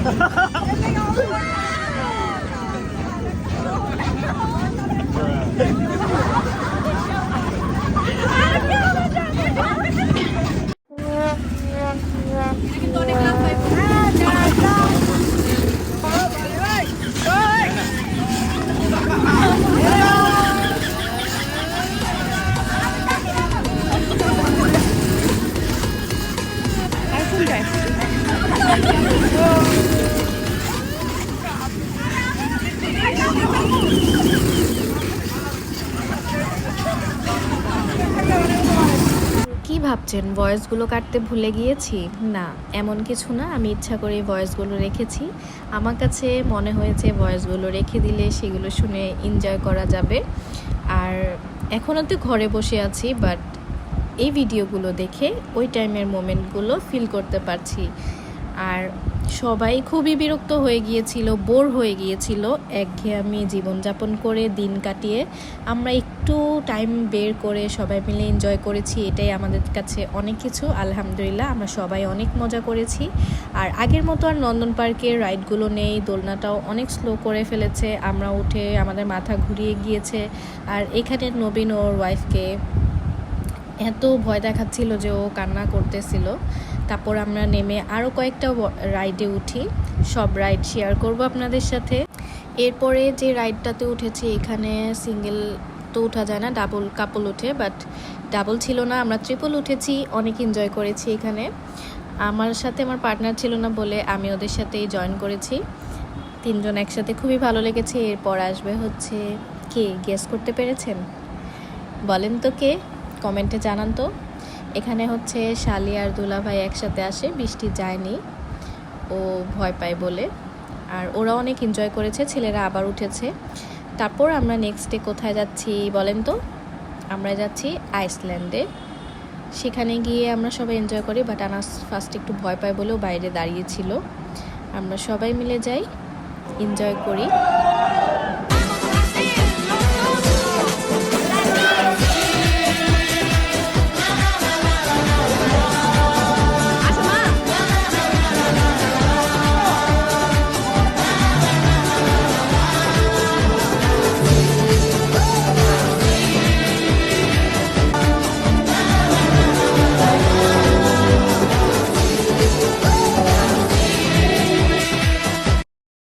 কি ভাবছেন ভয়েসগুলো কাটতে ভুলে গিয়েছি? না, এমন কিছু না। আমি ইচ্ছা করে ভয়েসগুলো রেখেছি। আমার কাছে মনে হয়েছে ভয়েসগুলো রেখে দিলে সেগুলো শুনে এনজয় করা যাবে। আর এখনও তো ঘরে বসে আছি, বাট এই ভিডিওগুলো দেখে ওই টাইমের মোমেন্টগুলো ফিল করতে পারছি। আর সবাই খুবই বিরক্ত হয়ে গিয়েছিল, বোর হয়ে গিয়েছিল একঘেয়েমি জীবনযাপন করে দিন কাটিয়ে। আমরা একটু টাইম বের করে সবাই মিলে এনজয় করেছি, এটাই আমাদের কাছে অনেক কিছু। আলহামদুলিল্লাহ, আমরা সবাই অনেক মজা করেছি। আর আগের মতো আর নন্দন পার্কের রাইডগুলো নেই, দোলনাটাও অনেক স্লো করে ফেলেছে। আমরা উঠে আমাদের মাথা ঘুরিয়ে গিয়েছে। আর এখানে নবীন ওর ওয়াইফকে এত ভয় দেখাচ্ছিল যে ও কান্না করতেছিল। তারপর আমরা নেমে আরও কয়েকটা রাইডে উঠি, সব রাইড শেয়ার করব আপনাদের সাথে। এরপরে যে রাইডটাতে উঠেছি, এখানে সিঙ্গেল তো উঠা যায় না, ডাবল কাপল উঠে, বাট ডাবল ছিল না, আমরা ট্রিপল উঠেছি, অনেক এনজয় করেছি এখানে। আমার সাথে আমার পার্টনার ছিল না বলে আমি ওদের সাথেই জয়েন করেছি। তিনজন একসাথে খুবই ভালো লেগেছে। এরপর আসবে হচ্ছে কে, গেস করতে পেরেছেন? বলেন তো কে, কমেন্টে জানান তো। এখানে হচ্ছে শালি আর দুলাভাই একসাথে আসে, বৃষ্টি যায়নি, ও ভয় পায় বলে। আর ওরা অনেক এনজয় করেছে, ছেলেরা আবার উঠেছে। তারপর আমরা নেক্সট ডে কোথায় যাচ্ছি বলেন তো? আমরা যাচ্ছি আইসল্যান্ডে। সেখানে গিয়ে আমরা সবাই এনজয় করি, বাট আনাস ফার্স্ট একটু ভয় পায় বলেও বাইরে দাঁড়িয়েছিল। আমরা সবাই মিলে যাই, এনজয় করি।